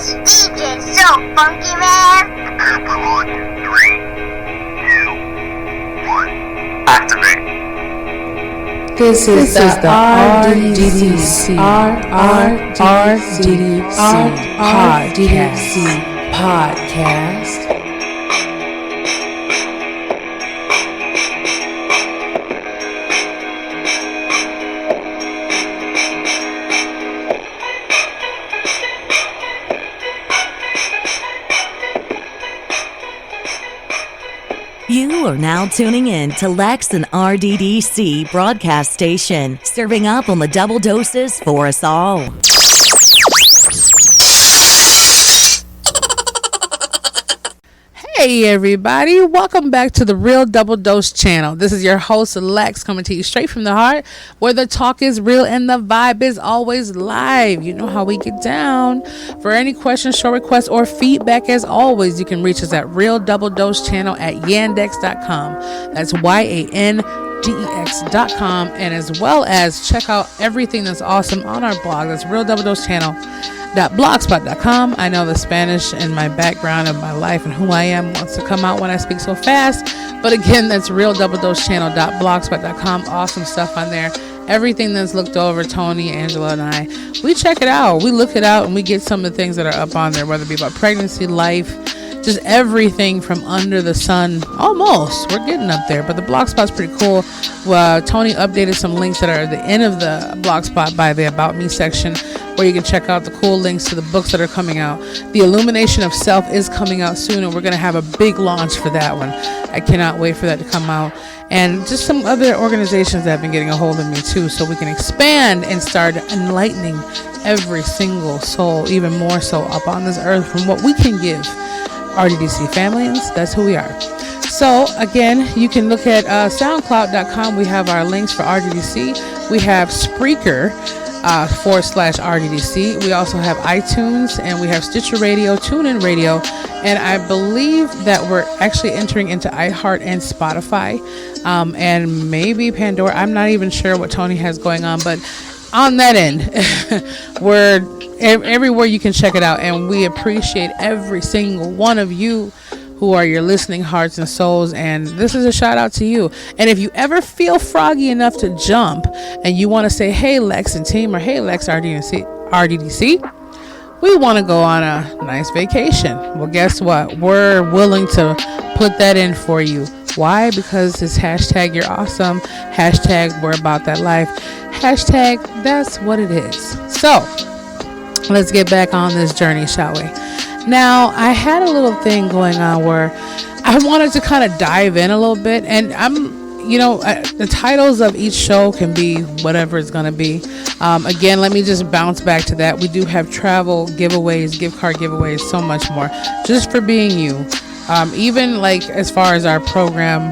This DJ's so funky, man. Come on. 3, 2, 1. Activate. This is the RDDC podcast. You are now tuning in to Lex and RDDC broadcast station, serving up on the double doses for us all. Hey everybody, welcome back to the Real Double Dose channel. This is your host Lex, coming to you straight from the heart, where the talk is real and the vibe is always live. You know how we get down. For any questions, show requests, or feedback, as always, you can reach us at Real Double Dose channel at yandex.com. That's YANDEX.com, and as well as check out everything that's awesome on our blog. That's Real Double Dose channel .blogspot.com. I know the Spanish in my background of my life and who I am wants to come out when I speak so fast, but again, that's Real Double Dose channel .blogspot.com. Awesome stuff on there. Everything that's looked over, Tony, Angela, and I, we check it out. We look it out and we get some of the things that are up on there, whether it be about pregnancy, life, just everything from under the sun. Almost, we're getting up there, but the blogspot's pretty cool. Tony updated some links that are at the end of the blogspot by the About Me section, where you can check out the cool links to the books that are coming out. The Illumination of Self is coming out soon, and we're going to have a big launch for that one. I cannot wait for that to come out. And just some other organizations that have been getting a hold of me too, so we can expand and start enlightening every single soul, even more so up on this earth, from what we can give. RDDC families, that's who we are. So again, you can look at soundcloud.com. We have our links for RDDC. We have Spreaker /RDDC. We also have iTunes, and we have Stitcher Radio, TuneIn Radio, and I believe that we're actually entering into iHeart and Spotify, and maybe Pandora. I'm not even sure what Tony has going on, but on that end, we're everywhere you can check it out, and we appreciate every single one of you who are your listening hearts and souls, and this is a shout out to you. And if you ever feel froggy enough to jump and you want to say, hey Lex and team, or hey Lex RDDC, we want to go on a nice vacation. Well, guess what? We're willing to put that in for you. Why? Because it's hashtag you're awesome, hashtag we're about that life, hashtag that's what it is. So let's get back on this journey, shall we? Now, I had a little thing going on where I wanted to kind of dive in a little bit, and the titles of each show can be whatever it's going to be. Again, let me just bounce back to that. We do have travel giveaways, gift card giveaways, so much more, just for being you. Even like as far as our program,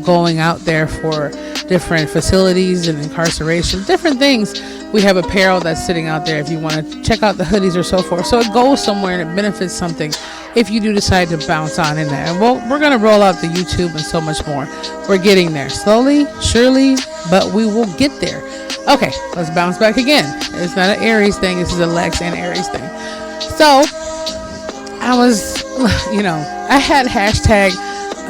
going out there for different facilities and incarceration, different things. We have apparel that's sitting out there if you want to check out the hoodies or so forth. So it goes somewhere and it benefits something if you do decide to bounce on in there. And we're going to roll out the YouTube and so much more. We're getting there slowly, surely, but we will get there. Okay, let's bounce back again. It's not an Aries thing. This is a Lex and Aries thing. So I was, I had hashtag,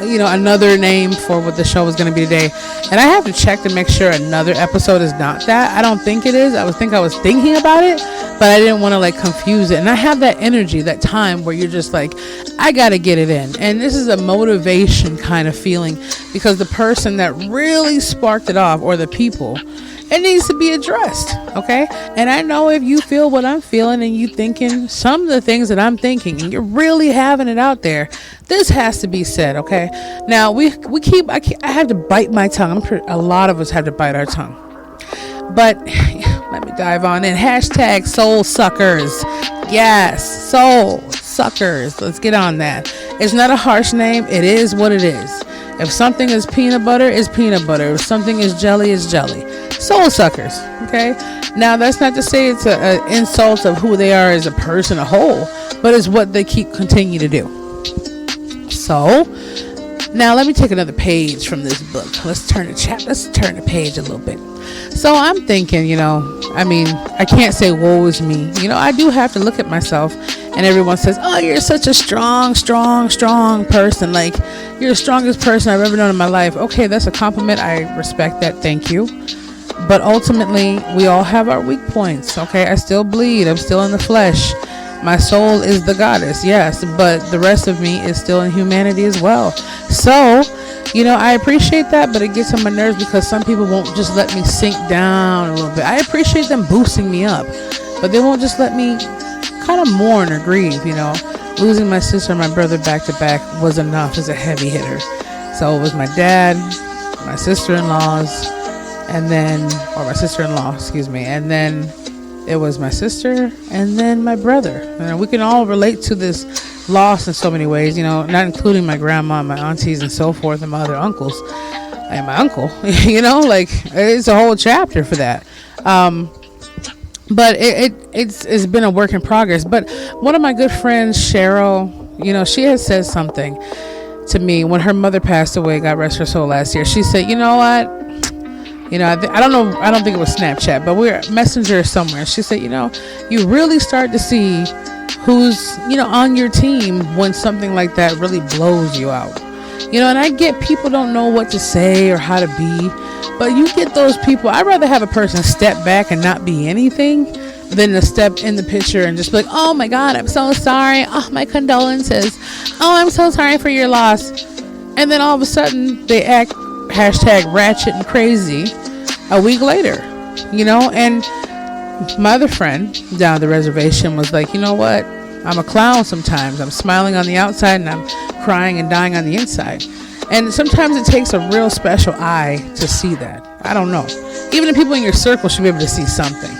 another name for what the show was going to be today. And I have to check to make sure another episode is not that. I don't think it is. I was thinking about it, but I didn't want to confuse it. And I have that energy, that time where you're just like, I got to get it in. And this is a motivation kind of feeling, because the person that really sparked it off, or the people, it needs to be addressed. Okay. And I know if you feel what I'm feeling and you thinking some of the things that I'm thinking, and you're really having it out there, this has to be said. Okay. Now I have to bite my tongue. A lot of us have to bite our tongue, but let me dive on in. Hashtag soul suckers. Yes. Soul suckers. Let's get on that. It's not a harsh name. It is what it is. If something is peanut butter, it's peanut butter. If something is jelly, it's jelly. Soul suckers. Okay. Now that's not to say it's an insult of who they are as a person, a whole, but it's what they continue to do. So Now let me take another page from this book. Let's turn the page a little bit. So I'm thinking, I can't say woe is me. I do have to look at myself, and everyone says, oh, you're such a strong person. Like, you're the strongest person I've ever known in my life. Okay, that's a compliment. I respect that. Thank you. But ultimately, we all have our weak points. Okay, I still bleed. I'm still in the flesh. My soul is the goddess, yes, but the rest of me is still in humanity as well. So, I appreciate that, but it gets on my nerves because some people won't just let me sink down a little bit. I appreciate them boosting me up, but they won't just let me kind of mourn or grieve. Losing my sister and my brother back to back was enough as a heavy hitter. So it was my dad, my sister-in-laws, or my sister-in-law, and then it was my sister and then my brother. And we can all relate to this loss in so many ways, not including my grandma, my aunties, and so forth, and my other uncles, and my uncle. It's a whole chapter for that. But it's been a work in progress. But one of my good friends, Cheryl, she has said something to me when her mother passed away, God rest her soul, last year. She said, you know what? I don't know. I don't think it was Snapchat, but we're Messenger somewhere. She said, you really start to see who's, on your team when something like that really blows you out. And I get people don't know what to say or how to be, but you get those people. I'd rather have a person step back and not be anything than to step in the picture and just be like, oh my God, I'm so sorry. Oh, my condolences. Oh, I'm so sorry for your loss. And then all of a sudden they act #ratchet and crazy a week later, and my other friend down at the reservation was like, you know what? I'm a clown sometimes. I'm smiling on the outside and I'm crying and dying on the inside. And sometimes it takes a real special eye to see that. I don't know. Even the people in your circle should be able to see something.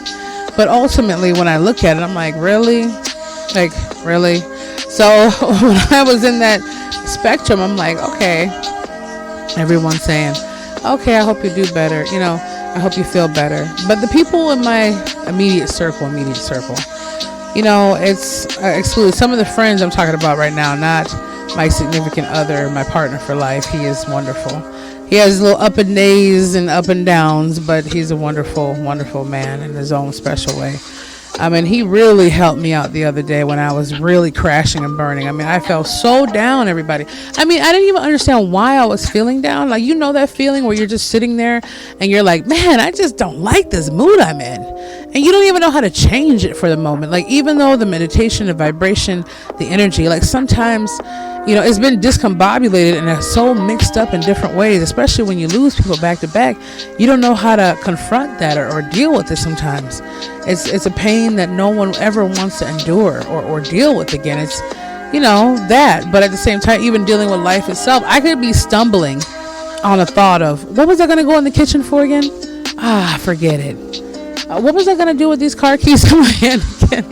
But ultimately, when I look at it, I'm like, really? Like, really? So when I was in that spectrum, I'm like, okay. Everyone's saying, okay, I hope you do better. I hope you feel better. But the people in my immediate circle, it's excluded. Some of the friends I'm talking about right now, not my significant other, my partner for life. He is wonderful. He has little up and days and up and downs, but he's a wonderful, wonderful man in his own special way. He really helped me out the other day when I was really crashing and burning. I felt so down, everybody. I didn't even understand why I was feeling down. Like, that feeling where you're just sitting there and you're like, man, I just don't like this mood I'm in. And you don't even know how to change it for the moment. Like, even though the meditation, the vibration, the energy, like sometimes, it's been discombobulated and it's so mixed up in different ways, especially when you lose people back to back. You don't know how to confront that or deal with it sometimes. It's a pain that no one ever wants to endure or deal with again. It's, that. But at the same time, even dealing with life itself, I could be stumbling on a thought of, what was I going to go in the kitchen for again? Forget it. What was I going to do with these car keys in my hand again?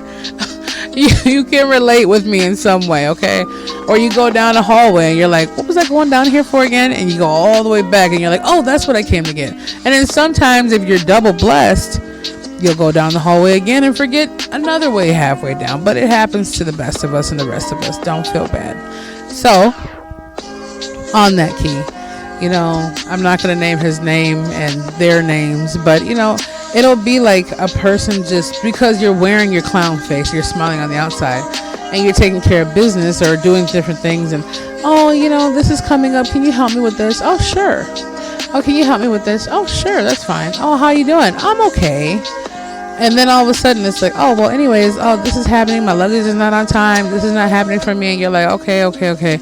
You can relate with me in some way, okay? Or you go down a hallway and you're like, what was I going down here for again? And you go all the way back and you're like, oh, that's what I came to get. And then sometimes if you're double blessed, you'll go down the hallway again and forget another way halfway down. But it happens to the best of us, and the rest of us. Don't feel bad. So, on that key, I'm not going to name his name and their names, but, it'll be like a person just because you're wearing your clown face, you're smiling on the outside, and you're taking care of business or doing different things, and, oh, this is coming up. Can you help me with this? Oh, sure. Oh, can you help me with this? Oh, sure. That's fine. Oh, how you doing? I'm okay. And then all of a sudden it's like, oh, well, anyways, oh, this is happening. My luggage is not on time. This is not happening for me. And you're like, okay.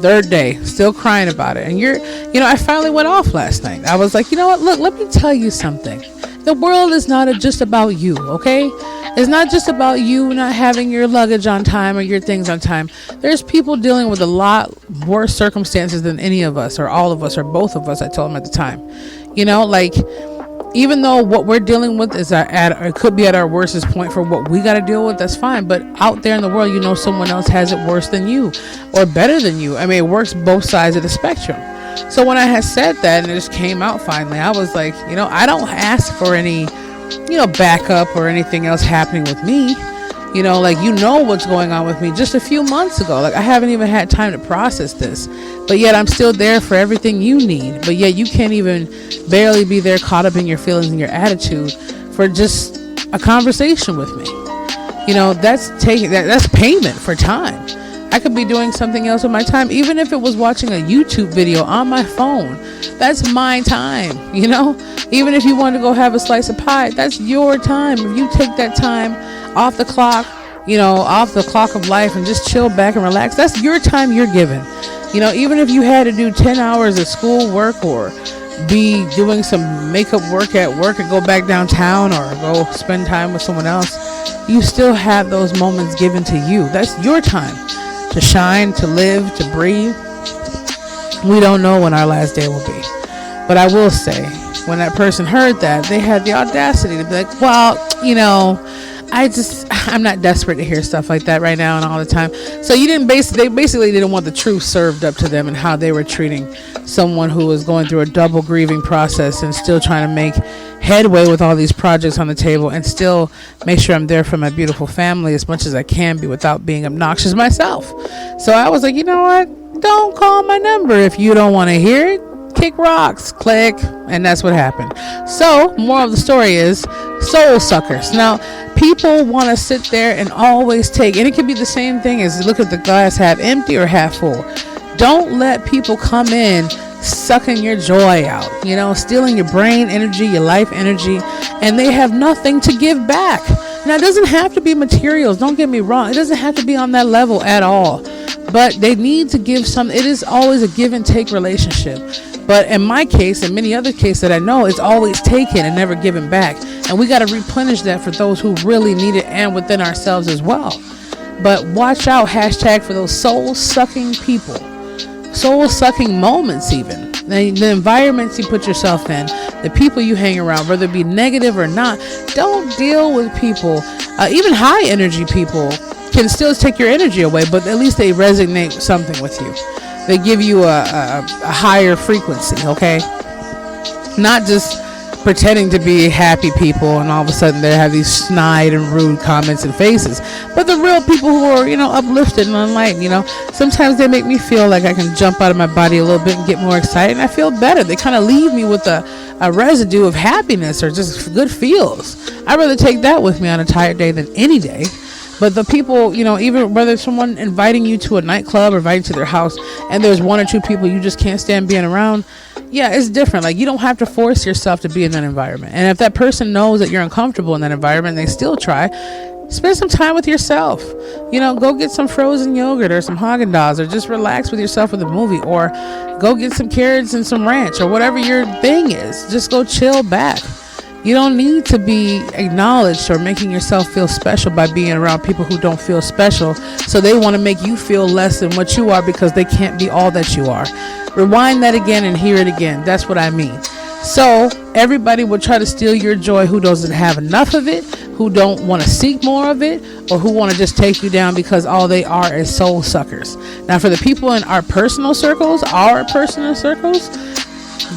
Third day, still crying about it. And I finally went off last night. I was like, you know what? Look, let me tell you something. The world is not just about you, okay? It's not just about you not having your luggage on time or your things on time. There's people dealing with a lot worse circumstances than any of us or all of us or both of us, I told them at the time. Even though what we're dealing with is it could be at our worstest point for what we got to deal with, that's fine. But out there in the world, someone else has it worse than you or better than you. It works both sides of the spectrum. So when I had said that and it just came out finally, I was like, I don't ask for any, backup or anything else happening with me. Like, what's going on with me just a few months ago. Like, I haven't even had time to process this, but yet I'm still there for everything you need. But yet you can't even barely be there, caught up in your feelings and your attitude for just a conversation with me. That's payment for time. I could be doing something else with my time, even if it was watching a YouTube video on my phone. That's my time. Even if you want to go have a slice of pie, that's your time. If you take that time off the clock, off the clock of life, and just chill back and relax, that's your time you're given. Even if you had to do 10 hours of school work, or be doing some makeup work at work and go back downtown, or go spend time with someone else, you still have those moments given to you. That's your time to shine, to live, to breathe. We don't know when our last day will be. But I will say, when that person heard that, they had the audacity to be like, well, I'm not desperate to hear stuff like that right now and all the time. So they basically didn't want the truth served up to them, and how they were treating someone who was going through a double grieving process and still trying to make headway with all these projects on the table, and still make sure I'm there for my beautiful family as much as I can be without being obnoxious myself. So I was like, you know what? Don't call my number if you don't want to hear it. Kick rocks, click, and that's what happened. So, moral of the story is soul suckers. Now, people want to sit there and always take, and it could be the same thing as look at the glass half empty or half full. Don't let people come in sucking your joy out, stealing your brain energy, your life energy, and they have nothing to give back. Now, it doesn't have to be materials. Don't get me wrong. It doesn't have to be on that level at all. But they need to give some. It is always a give and take relationship. But in my case, and many other cases that I know, it's always taken and never given back. And we got to replenish that for those who really need it, and within ourselves as well. But watch out, hashtag, for those soul-sucking people. Soul-sucking moments even. The environments you put yourself in, the people you hang around, whether it be negative or not, don't deal with people. Even high-energy people can still take your energy away, but at least they resonate something with you. They give you a higher frequency, okay? Not just pretending to be happy people and all of a sudden they have these snide and rude comments and faces. But the real people who are, uplifted and enlightened, sometimes they make me feel like I can jump out of my body a little bit and get more excited, and I feel better. They kind of leave me with a residue of happiness or just good feels. I'd rather take that with me on a tired day than any day. But the people, even whether someone inviting you to a nightclub or inviting you to their house, and there's one or two people you just can't stand being around, yeah, it's different. Like, you don't have to force yourself to be in that environment. And if that person knows that you're uncomfortable in that environment and they still try, spend some time with yourself. Go get some frozen yogurt or some Haagen-Dazs, or just relax with yourself with a movie, or go get some carrots and some ranch, or whatever your thing is. Just go chill back. You don't need to be acknowledged or making yourself feel special by being around people who don't feel special. So they want to make you feel less than what you are because they can't be all that you are. Rewind that again and hear it again. That's what I mean. So everybody will try to steal your joy who doesn't have enough of it, who don't want to seek more of it, or who want to just take you down because all they are is soul suckers. Now, for the people in our personal circles,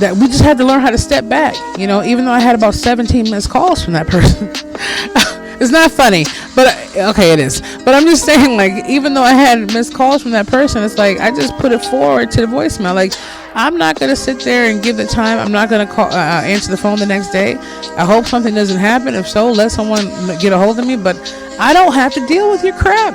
that we just had to learn how to step back. Even though I had about 17 missed calls from that person. It's not funny, but okay, it is. But I'm just saying, like, even though I had missed calls from that person, it's like I just put it forward to the voicemail. Like, I'm not gonna sit there and give the time. I'm not gonna call, answer the phone the next day. I hope something doesn't happen. If so, let someone get a hold of me. But I don't have to deal with your crap.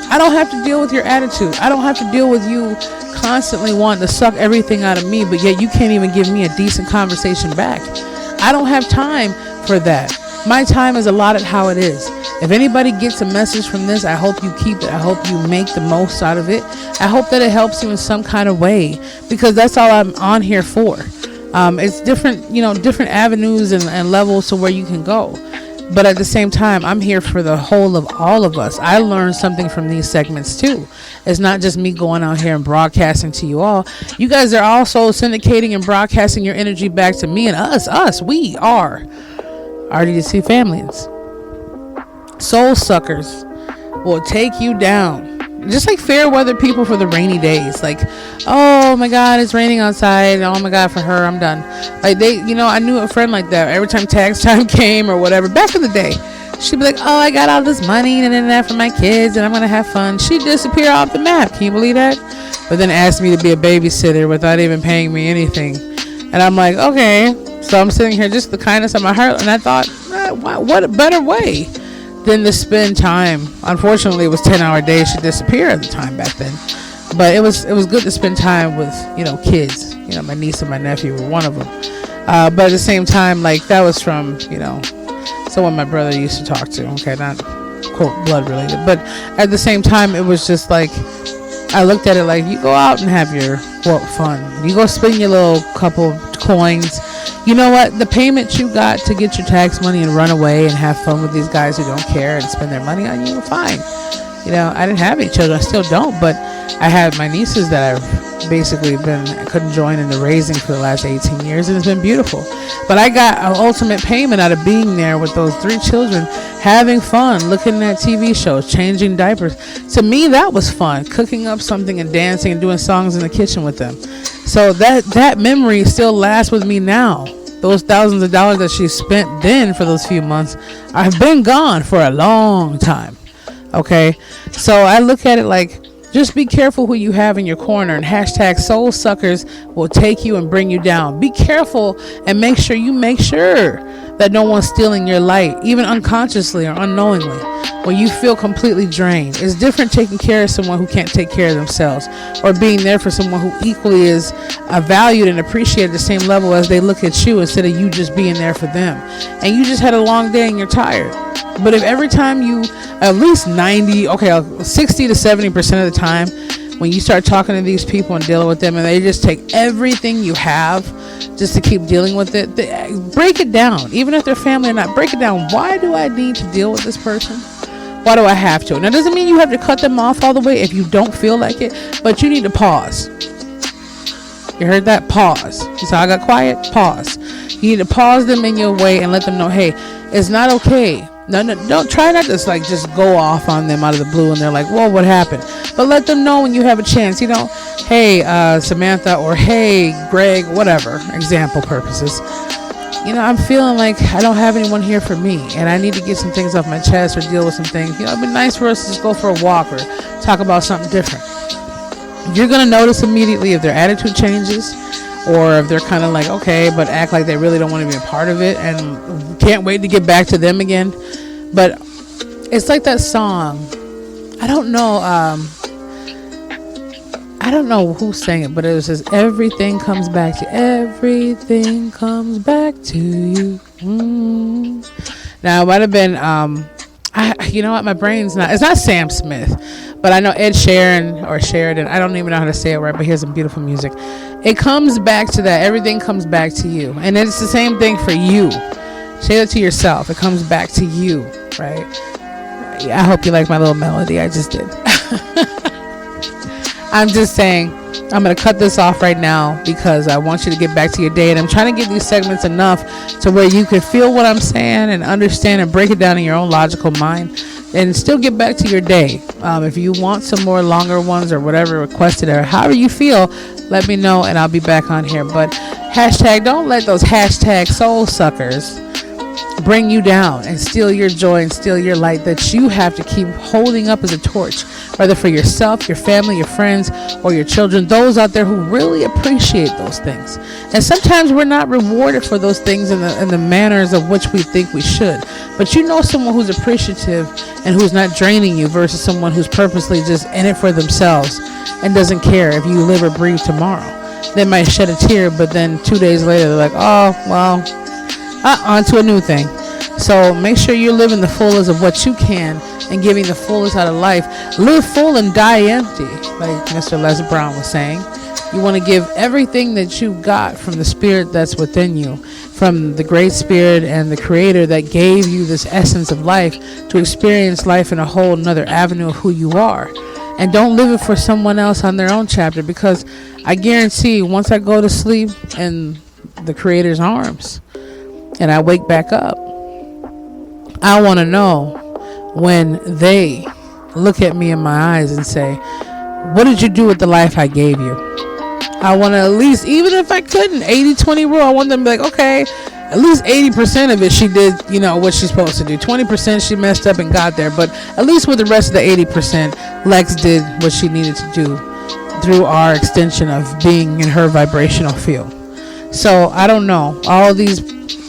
I don't have to deal with your attitude. I don't have to deal with you constantly wanting to suck everything out of me, but yet you can't even give me a decent conversation back. I don't have time for that. My time is allotted how it is. If anybody gets a message from this, I hope you keep it. I hope you make the most out of it. I hope that it helps you in some kind of way, because that's all I'm on here for. It's different, different avenues and levels to where you can go. But at the same time, I'm here for the whole of all of us. I learned something from these segments too. It's not just me going out here and broadcasting to you all. You guys are also syndicating and broadcasting your energy back to me and us. We are RDC families. Soul suckers will take you down. Just like fair weather people for the rainy days. Like, oh my God, it's raining outside. Oh my God, for her, I'm done. Like I knew a friend like that. Every time tax time came or whatever, back in the day, She'd be like, oh, I got all this money and that for my kids and I'm going to have fun. She'd disappear off the map. Can you believe that? But then asked me to be a babysitter without even paying me anything. And I'm like, okay. So I'm sitting here, just the kindness of my heart. And I thought, what a better way than to spend time. Unfortunately, it was 10-hour days. She disappeared at the time back then. But it was good to spend time with, kids. My niece and my nephew were one of them. But at the same time, like, that was from, someone my brother used to talk to. Okay, not, quote, blood related. But at the same time, it was just like, I looked at it like, you go out and have your fun. You go spend your little couple coins. You know what? The payment you got to get your tax money and run away and have fun with these guys who don't care and spend their money on you, fine. I didn't have any children. I still don't. But I had my nieces that I've basically couldn't join in the raising for the last 18 years. And it's been beautiful. But I got an ultimate payment out of being there with those 3 children, having fun, looking at TV shows, changing diapers. To me, that was fun. Cooking up something and dancing and doing songs in the kitchen with them. So that memory still lasts with me now. Those thousands of dollars that she spent then for those few months have been gone for a long time. Okay, so I look at it like, just be careful who you have in your corner, and hashtag soul suckers will take you and bring you down. Be careful and make sure that no one's stealing your light, even unconsciously or unknowingly, when you feel completely drained. It's different taking care of someone who can't take care of themselves, or being there for someone who equally is valued and appreciated at the same level as they look at you, instead of you just being there for them. And you just had a long day and you're tired. But if every time you, at least 60 to 70% of the time, when you start talking to these people and dealing with them, and they just take everything you have just to keep dealing with it, break it down. Even if they're family or not, break it down. Why do I need to deal with this person? Why do I have to? Now, doesn't mean you have to cut them off all the way if you don't feel like it, but you need to pause. You heard that? Pause. You saw I got quiet? Pause. You need to pause them in your way and let them know, hey, it's not okay. No, don't try not to just go off on them out of the blue and they're like, whoa, what happened? But let them know when you have a chance, hey, Samantha, or hey, Greg, whatever, example purposes. I'm feeling like I don't have anyone here for me, and I need to get some things off my chest or deal with some things. It'd be nice for us to just go for a walk or talk about something different. You're going to notice immediately if their attitude changes, or if they're kind of like, okay, but act like they really don't want to be a part of it and can't wait to get back to them again. But it's like that song. I don't know who sang it, but it was just, everything comes back to you. Everything comes back to you. Now, it might have been, you know what? My brain's not, it's not Sam Smith, but I know Ed Sheeran or Sheridan. I don't even know how to say it right, but here's some beautiful music. It comes back to that. Everything comes back to you. And it's the same thing for you. Say that to yourself. It comes back to you, right? I hope you like my little melody I just did. I'm just saying, I'm going to cut this off right now because I want you to get back to your day. And I'm trying to give these segments enough to where you can feel what I'm saying and understand and break it down in your own logical mind and still get back to your day. If you want some more longer ones or whatever requested or however you feel, let me know and I'll be back on here. But don't let those hashtag soul suckers bring you down and steal your joy and steal your light that you have to keep holding up as a torch, whether for yourself, your family, your friends, or your children, those out there who really appreciate those things. And sometimes we're not rewarded for those things in the manners of which we think we should. But someone who's appreciative and who's not draining you versus someone who's purposely just in it for themselves and doesn't care if you live or breathe tomorrow. They might shed a tear, but then 2 days later they're like, oh, well, on to a new thing. So make sure you're living the fullest of what you can and giving the fullest out of life. Live full and die empty, like Mr. Les Brown was saying. You want to give everything that you got from the spirit that's within you, from the great spirit and the creator that gave you this essence of life to experience life in a whole another avenue of who you are. And don't live it for someone else on their own chapter, because I guarantee once I go to sleep in the creator's arms and I wake back up, I want to know when they look at me in my eyes and say, what did you do with the life I gave you? I want to at least, even if I couldn't, 80-20 rule, I want them to be like, okay, at least 80% of it she did, what she's supposed to do. 20% she messed up and got there, but at least with the rest of the 80%, Lex did what she needed to do through our extension of being in her vibrational field. So I don't know, all these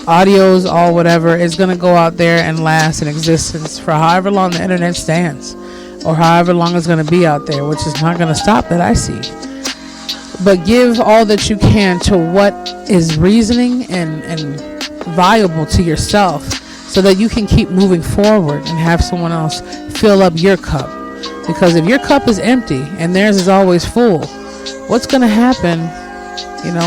audios, all whatever, is going to go out there and last in existence for however long the internet stands, or however long it's going to be out there, which is not going to stop that I see. But give all that you can to what is reasoning and valuable to yourself, so that you can keep moving forward and have someone else fill up your cup. Because if your cup is empty and theirs is always full, what's going to happen,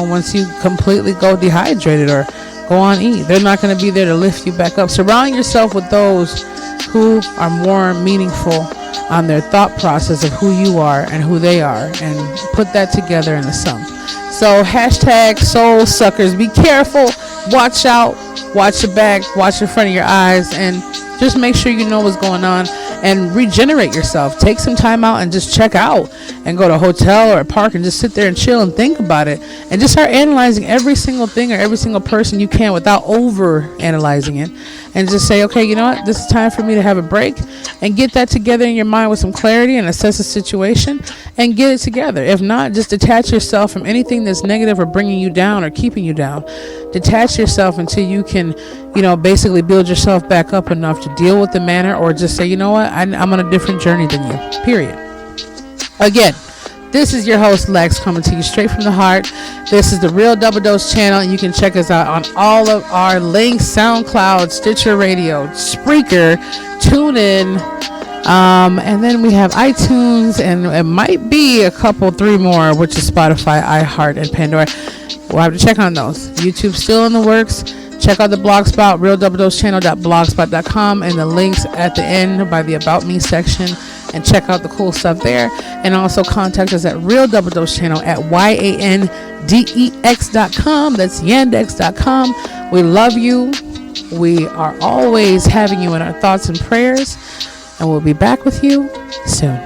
once you completely go dehydrated or go on eat? They're not going to be there to lift you back up. Surround yourself with those who are more meaningful on their thought process of who you are and who they are, and put that together in the sum. So hashtag soul suckers, be careful, watch out, watch your back, watch in front of your eyes, and just make sure you know what's going on and regenerate yourself. Take some time out and just check out, and go to a hotel or a park and just sit there and chill and think about it, and just start analyzing every single thing or every single person you can without over analyzing it, and just say, okay, you know what, this is time for me to have a break, and get that together in your mind with some clarity and assess the situation and get it together. If not, just detach yourself from anything that's negative or bringing you down or keeping you down. Detach yourself until you can, basically build yourself back up enough to deal with the manner, or just say, you know what, I'm on a different journey than you, period. Again, this is your host Lex, coming to you straight from the heart. This is the Real Double Dose channel, and you can check us out on all of our links: SoundCloud, Stitcher Radio, Spreaker, TuneIn, and then we have iTunes, and it might be three more, which is Spotify, iHeart, and Pandora. We'll have to check on those. YouTube's still in the works. Check out the blogspot, realdoubledosechannel.blogspot.com, and the links at the end by the About Me section, and check out the cool stuff there. And also contact us at Real Double Dose Channel at yandex.com. That's yandex.com. We love you. We are always having you in our thoughts and prayers, and we'll be back with you soon.